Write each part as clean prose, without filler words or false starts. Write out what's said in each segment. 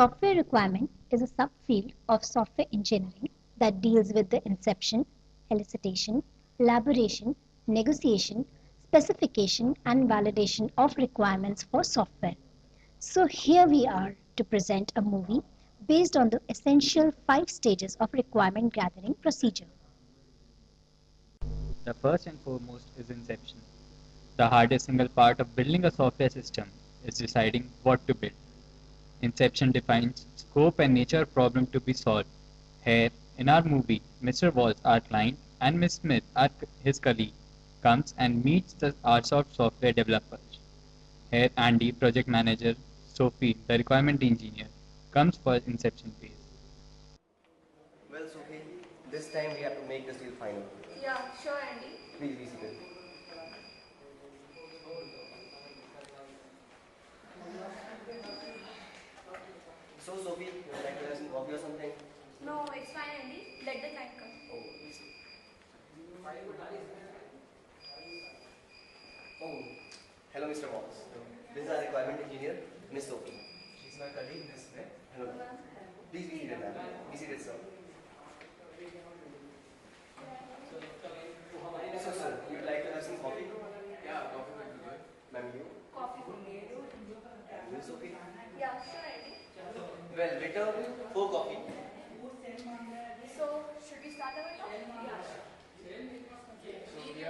Software requirement is a subfield of software engineering that deals with the inception, elicitation, elaboration, negotiation, specification, and validation of requirements for software. So here we are to present a movie based on the essential 5 stages of requirement gathering procedure. The first and foremost is inception. The hardest single part of building a software system is deciding what to build. Inception defines scope and nature of problem to be solved. Here, in our movie, Mr. Walls, our client, and Miss Smith, his colleague, comes and meets the RSoft software developers. Here, Andy, project manager, Sophie, the requirement engineer, comes for inception phase. Well, Sophie, this time we have to make this deal final. Yeah, sure, Andy. Please be seated. So, Sophie, would you like to have some coffee or something? No, it's fine, Andy. Let the client come. Oh, oh, hello, Mr. Walls. This is our requirement engineer, Miss Sophie. She's my colleague, Miss Smith. Hello. Please be seated, ma'am. Be seated, sir. So, sir, you'd like to have some coffee? Yeah, coffee would be good. Ma'am, you? Coffee. And you, Sophie? Yeah, sure, Andy. Well, waiter, 4 coffee. So, should we start our talk? Yeah. So we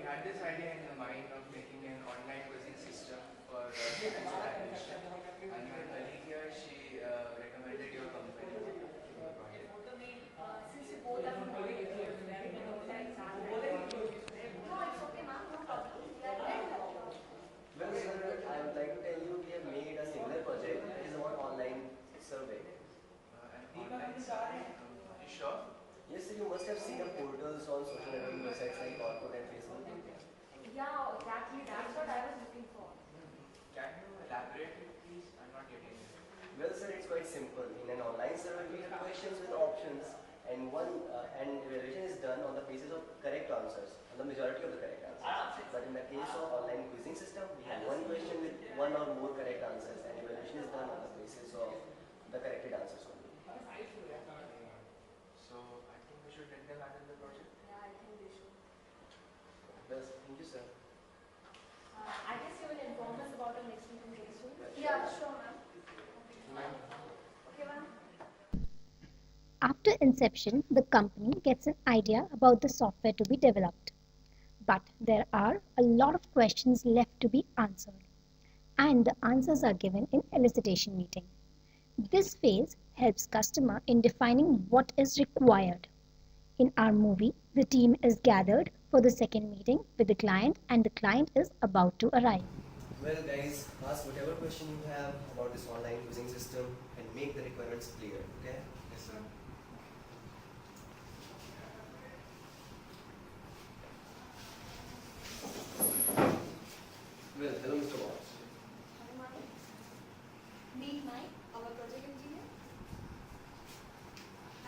had this idea in the mind of making an online quizzing system for financial analyst. And my colleague here, she recommended your company for the project. Since you both are from no, it's okay, ma'am. No problem. We are glad to help you. Well, sir, I would like to tell you we have made a similar project. It is about online survey. An online survey. Are you sure? Yes, sir, you must have seen the portals on social networking websites like Orkut and Facebook. Yeah, exactly. That's what I was looking for. Can you elaborate it, please? I'm not getting it. Well, sir, it's quite simple. In an online survey, we have questions with options, and evaluation is done on the basis of correct answers, on the majority of the correct answers. But in the case of online quizzing system, we have one question with one or more correct answers, and evaluation is done on the basis of the corrected answers only. So I think we should let them handle the project. Yeah, I think they should. Well, thank you, sir. I guess you will inform us about our next meeting very soon. Yeah, sure, ma'am. Ma'am. Okay, ma'am. After inception, the company gets an idea about the software to be developed. But there are a lot of questions left to be answered, and the answers are given in elicitation meeting. This phase helps customer in defining what is required. In our movie, the team is gathered for the second meeting with the client, and the client is about to arrive. Well, guys, ask whatever question you have about this online quizzing system and make the requirements clear, okay? Yes, sir. Well, hello, Mr. Watts. Hi, ma'am. Meet Mike, our project engineer.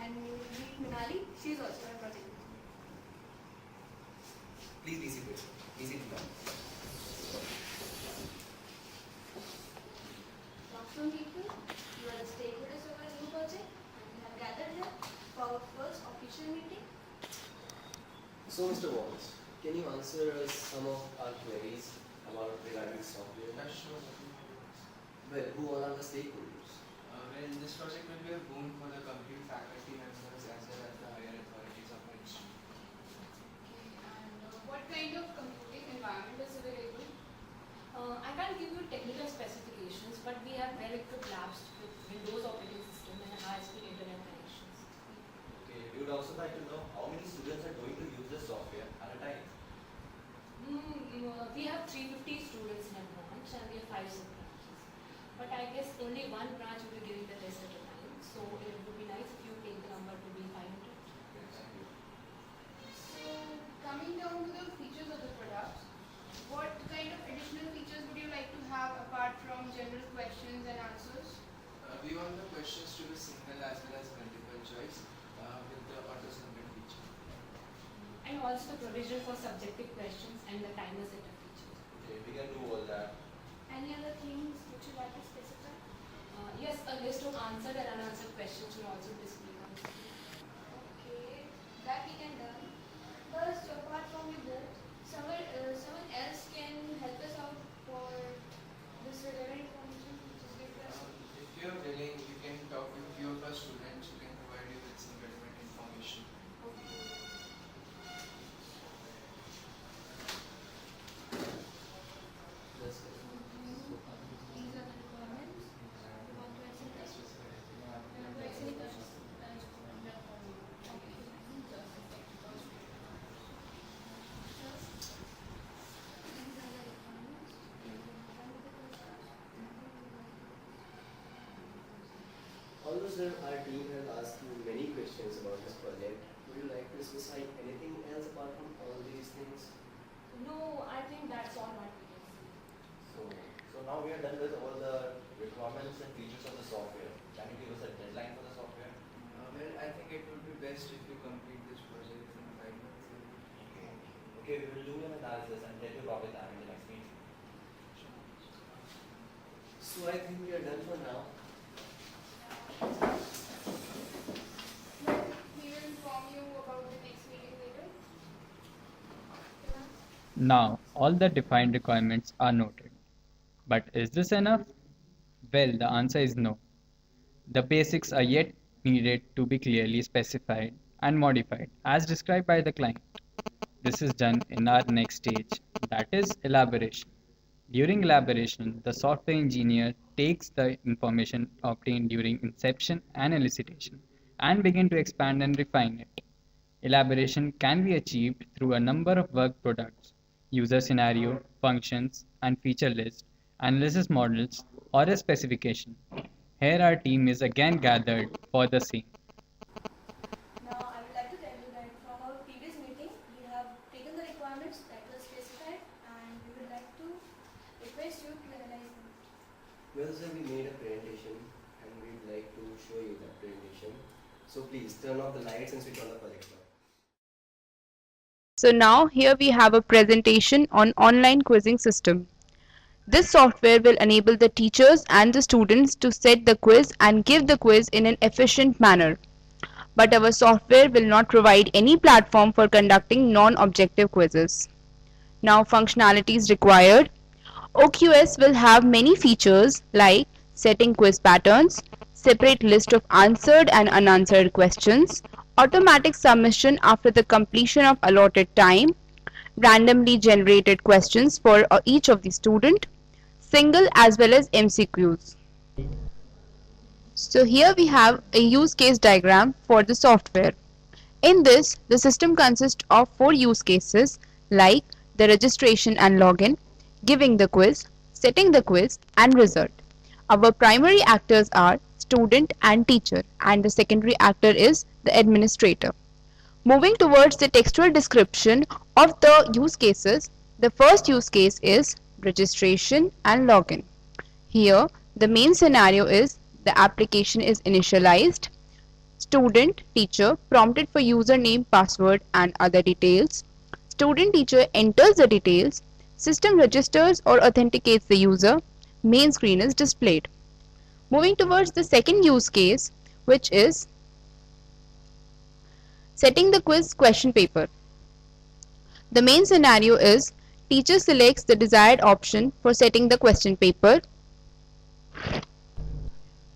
And you will meet Minali. She's also a project engineer. Please be seated. Be seated, ma'am. Afternoon, people. You are the stakeholders of our new project and we have gathered here for our first official meeting. So, Mr. Watts, can you answer us some of our queries about regarding software? Yeah, sure. Well, who all are the stakeholders? Well, this project will be a boon for the complete faculty members as well as the higher authorities of our institute. And what kind of computing environment is available? I can't give you technical specifications, but we have well-equipped labs with Windows operating system and high-speed internet connections. Okay, we would also like to know how many students are going to use the software at a time. We have 350 students in a branch and we have 5 sub-branches. But I guess only one branch will be giving the test at a time. So it would be nice if you take the number to be 500. So, coming down to the features of the product, what kind of additional features would you like to have apart from general questions and answers? We want the questions to be single as well as multiple choice with the auto-submit feature. And also the provision for subjective questions and the timer setup features. Okay, we can do all that. Any other things which you like to specify? Yes, a list of answered and unanswered questions should also display on the screen. Okay, that we can done. First, apart from you both, someone else can help us out for this relevant information which is given to us. If you're willing, you can talk with few of our students who can provide you with some relevant information. These are the requirements. You want to add something? You want to add any questions? Although sir, our team has asked you many questions about this project, would you like to specify anything else apart from all these things? No, I think that's all what we can see. So now we are done with all the requirements and features of the software. Can you give us a deadline for the software? Well, I think it would be best if you complete this project in 5 months. Okay, we will do an analysis and tell you about it in the next meeting. So I think we are done for now. We will inform you about the next meeting later. Now, all the defined requirements are noted. But is this enough? Well, the answer is no. The basics are yet needed to be clearly specified and modified as described by the client. This is done in our next stage, that is elaboration. During elaboration, the software engineer takes the information obtained during inception and elicitation and begin to expand and refine it. Elaboration can be achieved through a number of work products, user scenario, functions, and feature list, analysis models, or a specification. Here our team is again gathered for the same. Now, I would like to tell you that from our previous meeting, we have taken the requirements that were specified and we would like to request you to analyze them. Well sir, we made a presentation and we'd like to show you that presentation. So please turn off the lights and switch on the projector. So now here we have a presentation on online quizzing system. This software will enable the teachers and the students to set the quiz and give the quiz in an efficient manner. But our software will not provide any platform for conducting non-objective quizzes. Now functionalities required. OQS will have many features like setting quiz patterns, separate list of answered and unanswered questions, automatic submission after the completion of allotted time, randomly generated questions for each of the student, single as well as MCQs. So here we have a use case diagram for the software. In this, the system consists of 4 use cases like the registration and login, giving the quiz, setting the quiz, and result. Our primary actors are student and teacher, and the secondary actor is the administrator. Moving towards the textual description of the use cases, the first use case is registration and login. Here, the main scenario is the application is initialized, student, teacher prompted for username, password, and other details. Student teacher enters the details, system registers or authenticates the user, main screen is displayed. Moving towards the second use case, which is setting the quiz question paper. The main scenario is teacher selects the desired option for setting the question paper.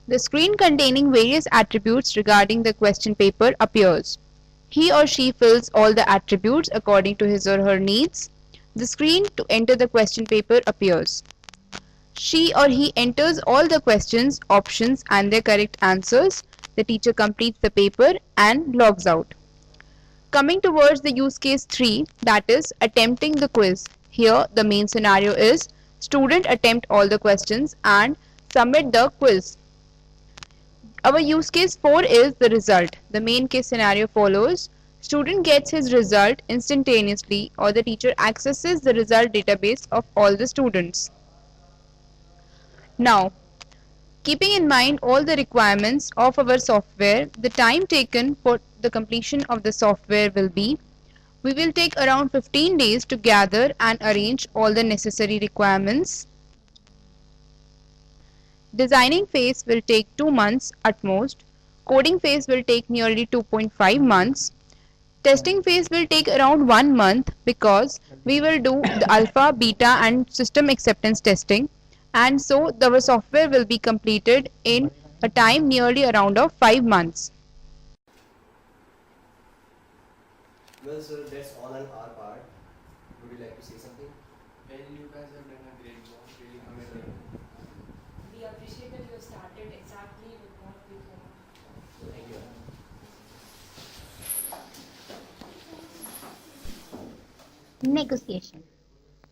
The screen containing various attributes regarding the question paper appears. He or she fills all the attributes according to his or her needs. The screen to enter the question paper appears. She or he enters all the questions, options and their correct answers. The teacher completes the paper and logs out. Coming towards the use case 3, that is attempting the quiz. Here the main scenario is student attempt all the questions and submit the quiz. Our use case 4 is the result. The main case scenario follows. Student gets his result instantaneously or the teacher accesses the result database of all the students. Now, keeping in mind all the requirements of our software, the time taken for the completion of the software will be, we will take around 15 days to gather and arrange all the necessary requirements. Designing phase will take 2 months at most. Coding phase will take nearly 2.5 months. Testing phase will take around 1 month because we will do the alpha, beta and system acceptance testing, and so the software will be completed in a time nearly around of 5 months. Well, sir, that's all on our part. Would you like to say something? Well, you guys have done a great job, really commendable. We appreciate that you have started exactly with what we thought. Thank you. Negotiation.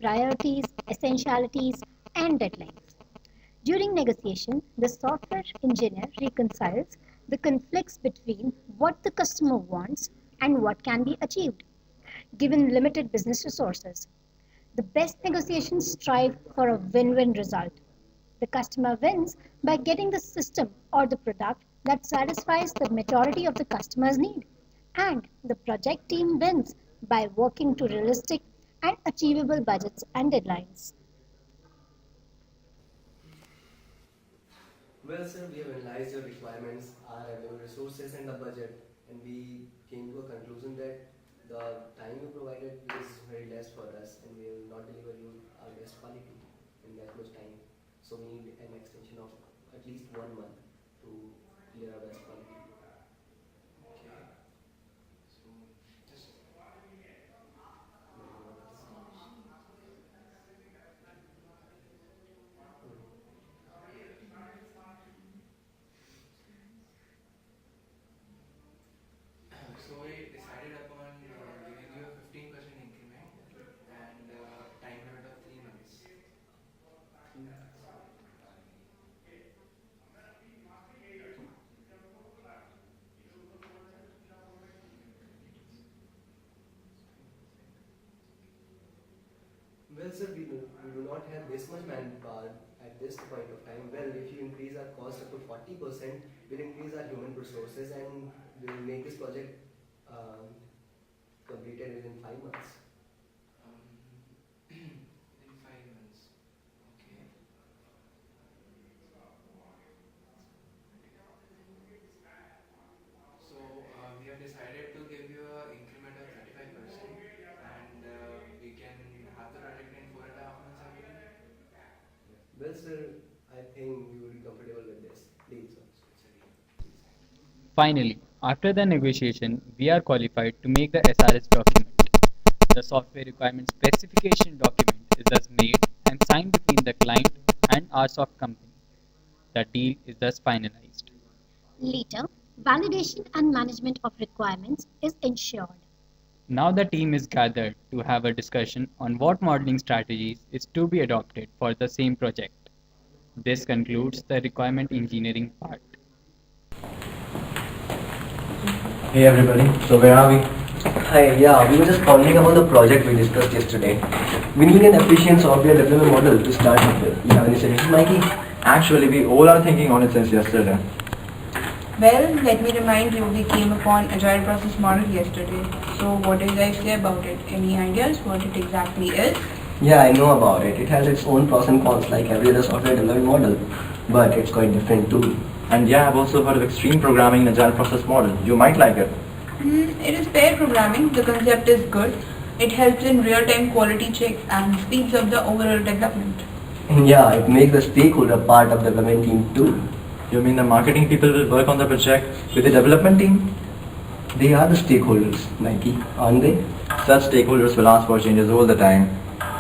Priorities, essentialities, and deadlines. During negotiation, the software engineer reconciles the conflicts between what the customer wants and what can be achieved, given limited business resources. The best negotiations strive for a win-win result. The customer wins by getting the system or the product that satisfies the majority of the customer's need, and the project team wins by working to realistic and achievable budgets and deadlines. Well, sir, we have analyzed your requirements, our available resources, and the budget, and we came to a conclusion that the time you provided is very less for us, and we will not deliver you our best quality in that much time. So we need an extension of at least 1 month to clear our best quality. Okay. So, just so we decided upon giving you a 15% increment and time limit of 3 months. Well, sir, we do not have this much manpower at this point of time. Well, if you increase our cost up to 40%, we'll increase our human resources and we'll make this project completed within 5 months. In 5 months. Okay. So we have decided to give you an increment of 35% and we can have the project in 4.5 months, I believe. Well, sir, I think we will be comfortable with this. Please, sir. Finally, after the negotiation, we are qualified to make the SRS document. The software requirement specification document is thus made and signed between the client and our soft company. The deal is thus finalized. Later, validation and management of requirements is ensured. Now the team is gathered to have a discussion on what modeling strategies is to be adopted for the same project. This concludes the requirement engineering part. Hey everybody, so where are we? Hi, yeah, we were just pondering about the project we discussed yesterday. We need an efficient software development model to start with. You have any suggestions, Mikey? Actually, we all are thinking on it since yesterday. Well, let me remind you, we came upon Agile Process Model yesterday. So what do you guys say about it? Any ideas what it exactly is? Yeah, I know about it. It has its own pros and cons like every other software development model, but it's quite different too. And yeah, I've also heard of extreme programming in Agile Process Model. You might like it. It is pair programming. The concept is good. It helps in real-time quality checks and speeds up the overall development. And yeah, it makes the stakeholder part of the development team too. You mean the marketing people will work on the project with the development team? They are the stakeholders, Mikey, aren't they? Such stakeholders will ask for changes all the time.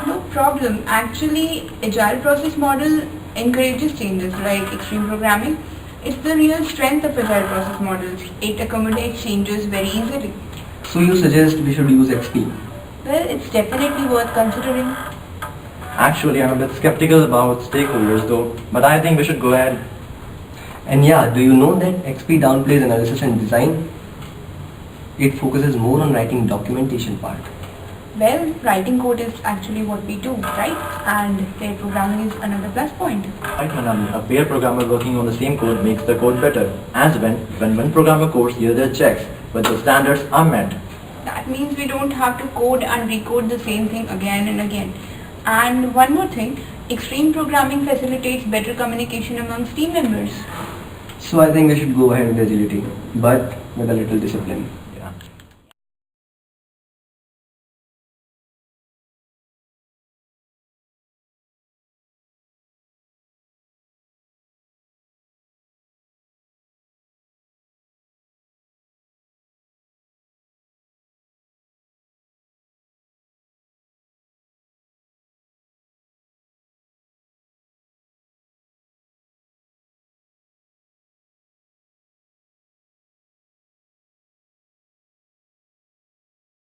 No problem. Actually, Agile Process Model encourages changes like extreme programming. It's the real strength of Agile Process Models. It accommodates changes very easily. So you suggest we should use XP? Well, it's definitely worth considering. Actually, I'm a bit skeptical about stakeholders though, but I think we should go ahead. And yeah, do you know that XP downplays analysis and design? It focuses more on writing documentation part. Well, writing code is actually what we do, right? And pair programming is another plus point. Right, Manali, a pair programmer working on the same code makes the code better, as when one programmer codes the other checks, but the standards are met. That means we don't have to code and recode the same thing again and again. And one more thing, extreme programming facilitates better communication amongst team members. So I think they should go ahead with agility, but with a little discipline. Yeah.